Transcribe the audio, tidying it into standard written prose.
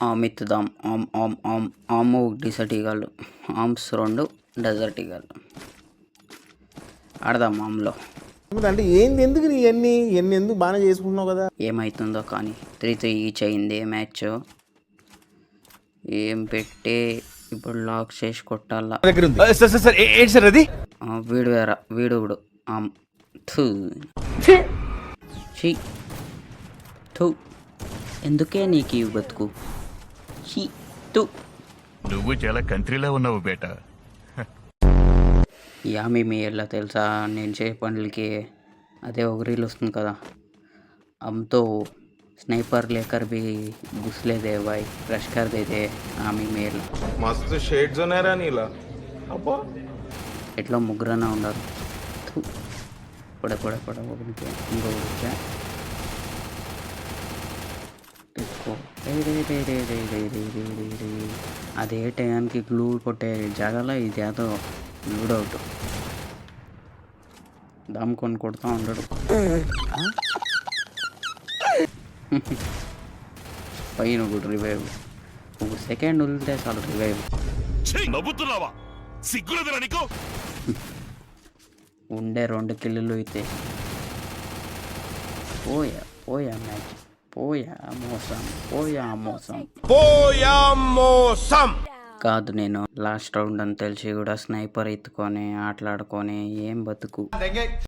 ఆమెత్తుదాం ఆము desert ఈగలు alms 2 dessert ఈగలు ఆడదాం ఆమ్లో. అంటే ఏంది, ఎందుకు ఇవన్నీ ఎందుకు బాగానే చేసుకుంటున్నావు కదా. ఏమవుతుందో కానీ 3-3 ఈచ్ అయింది మ్యాచ్. ఏం పెట్టి ఇప్పుడు లాక్ చేసి కొట్టాలా. వీడు వేరా వీడు ఎందుకే నీకు ఈ బతుకు. నువ్వు చాలా కంట్రీలో ఉన్నావు బేటా. యామి మీ ఎలా తెలుసా, నేను చేసే పనులకి అదే ఒక రీల్ వస్తుంది కదా, हम तो स्नाइपर लेकर भी घुस लेते भाई, रश कर देते आमी मेल. मस्त शेड जो नाही राणीला अप्पा ఎట్లా ముగ్గురన్నా ఉన్నారు. పడ ఒకరికి ఇంకొకరికి తీసుకో. అదే టైంకి గ్లూ కొట్టే జాగాలో ఇది ఏదో లూడౌట్ దాముకొని కొడుతూ ఉండడు. పైన ఒకటి రివైవ్, ఒక సెకండ్ వదిలితే చాలు రివైవ్. ఉండే 2 కిల్లులు అయితే పోయా మ్యాచ్, పోయా మోసం కాదు. నేను లాస్ట్ రౌండ్ అని తెలిసి కూడా స్నైపర్ ఎత్తుకొని ఆటలాడుకొని ఏం బతుకు.